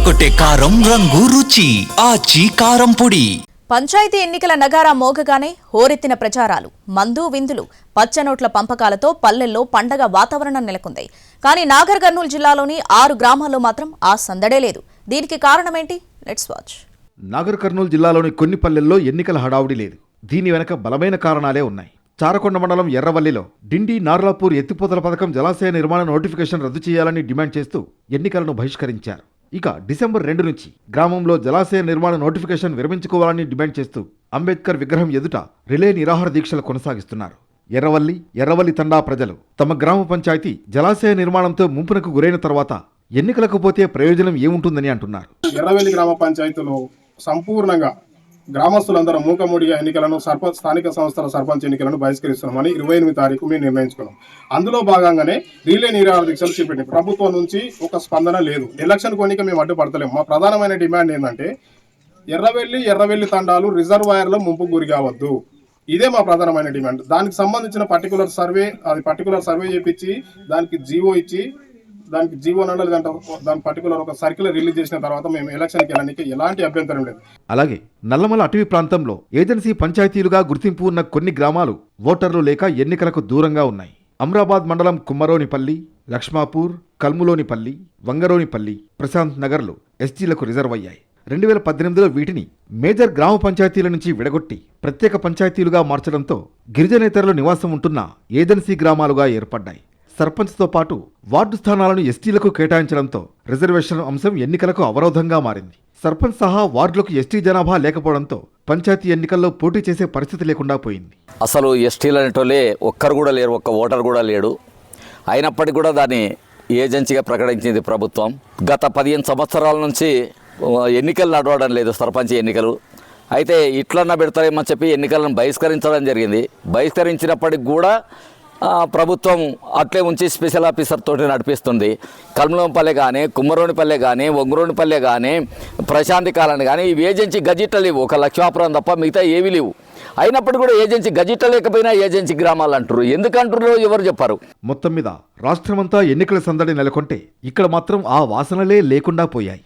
అదరగొట్టే కారం రంగు రుచి ఆచి కారం పొడి. పంచాయతీ ఎన్నికల నగారా మోగగానే హోరెత్తిన ప్రచారాలు, మందు విందులు, పచ్చనోట్ల పంపకాలతో పల్లెల్లో పండగ వాతావరణం నెలకొంది. కానీ నాగర్ కర్నూలు జిల్లాలోని 6 గ్రామాల్లో మాత్రం ఆ సందడే లేదు. దీనికి కారణమేంటి? Let's watch. నాగర్ కర్నూలు జిల్లాలోని కొన్ని పల్లెల్లో ఎన్నికల హడావుడి లేదు. దీని వెనక బలమైన కారణాలే ఉన్నాయి. చారకొండ మండలం ఎర్రవల్లిలో డిండి నార్లాపూర్ ఎత్తిపోతల పథకం జలాశయ నిర్మాణ నోటిఫికేషన్ రద్దు చేయాలని డిమాండ్ చేస్తూ ఎన్నికలను బహిష్కరించారు. ఇక డిసెంబర్ 2 నుంచి గ్రామంలో జలాశయ నిర్మాణ నోటిఫికేషన్ విరమించుకోవాలని డిమాండ్ చేస్తూ అంబేద్కర్ విగ్రహం ఎదుట రిలే నిరాహార దీక్షలు కొనసాగిస్తున్నారు. ఎర్రవల్లి తండా ప్రజలు తమ గ్రామ పంచాయతీ జలాశయ నిర్మాణంతో ముంపునకు గురైన తర్వాత ఎన్నికలకు పోతే ప్రయోజనం ఏముంటుందని అంటున్నారు. ఎర్రవల్లి గ్రామ పంచాయతీలో సంపూర్ణంగా గ్రామస్తులందరూ మూకమూడిగా ఎన్నికలను స్థానిక సంస్థల సర్పంచ్ ఎన్నికలను బహిష్కరిస్తున్నామని 28 తారీఖు మేము నిర్ణయించుకున్నాం. అందులో భాగంగానే రీలే నిరాహార దీక్షలు చేపట్టింది. ప్రభుత్వం నుంచి ఒక స్పందన లేదు. ఎలక్షన్ కొనిక మేము అడ్డుపడతలేము. మా ప్రధానమైన డిమాండ్ ఏంటంటే ఎర్రవెల్లి తండాలు రిజర్వాయర్లో ముంపు గురి కావద్దు. ఇదే మా ప్రధానమైన డిమాండ్. దానికి సంబంధించిన పర్టికులర్ సర్వే చేపించి దానికి జీవో ఇచ్చి దానికి జీవో లేదంటే దాని పర్టికులర్ ఒక సర్క్యులర్ రిలీజ్ చేసిన తర్వాత మేము ఎలక్షన్కి వెళ్ళడానికి ఎలాంటి అభ్యంతరం లేదు. అలాగే నల్లమల అటవీ ప్రాంతంలో ఏజెన్సీ పంచాయతీలుగా గుర్తింపు ఉన్న కొన్ని గ్రామాలు ఓటర్లు లేక ఎన్నికలకు దూరంగా ఉన్నాయి. అమ్రాబాద్ మండలం కుమ్మరోనిపల్లి, లక్ష్మాపూర్, కల్ములోనిపల్లి, వంగరోనిపల్లి, ప్రశాంత్ నగర్లు ఎస్టీలకు రిజర్వ్ అయ్యాయి. 2018లో వీటిని మేజర్ గ్రామ పంచాయతీల నుంచి విడగొట్టి ప్రత్యేక పంచాయతీలుగా మార్చడంతో గిరిజనేతరులు నివాసం ఉంటున్న ఏజెన్సీ గ్రామాలుగా ఏర్పడ్డాయి. సర్పంచ్తో పాటు వార్డు స్థానాలను ఎస్టీలకు కేటాయించడంతో రిజర్వేషన్ అంశం ఎన్నికలకు అవరోధంగా మారింది. సర్పంచ్ సహా వార్డులకు ఎస్టీ జనాభా లేకపోవడంతో పంచాయతీ ఎన్నికల్లో పోటీ చేసే పరిస్థితి లేకుండా పోయింది. అసలు ఎస్టీలు అనేటోళ్ళే ఒక్కరు కూడా లేరు, ఒక్క ఓటర్ కూడా లేడు. అయినప్పటికీ కూడా దాన్ని ఏజెన్సీగా ప్రకటించింది ప్రభుత్వం. గత 15 సంవత్సరాల నుంచి ఎన్నికలు నడవడం లేదు, సర్పంచ్ ఎన్నికలు. అయితే ఇట్లన్నా పెడతారేమని చెప్పి ఎన్నికలను బహిష్కరించడం జరిగింది. బహిష్కరించినప్పటికి కూడా ప్రభుత్వం అట్లే ఉంచి స్పెషల్ ఆఫీసర్ తోటి నడిపిస్తుంది. కల్మలంపల్లె కానీ, కుమ్మరోనిపల్లె కానీ, వంగరోనిపల్లె కానీ, ప్రశాంతి కాలనీ కానీ ఇవి ఏజెన్సీ గజిట్ల లేవు. ఒక లక్ష్మాపురం తప్ప మిగతా ఏవి లేవు. అయినప్పటికీ కూడా ఏజెన్సీ గజిట్ల లేకపోయినా ఏజెన్సీ గ్రామాలు అంటారు. ఎందుకంటారు ఎవరు చెప్పారు? మొత్తం మీద రాష్ట్రమంతా ఎన్నికల సందడి నెలకొంటే ఇక్కడ మాత్రం ఆ వాసనలే లేకుండా పోయాయి.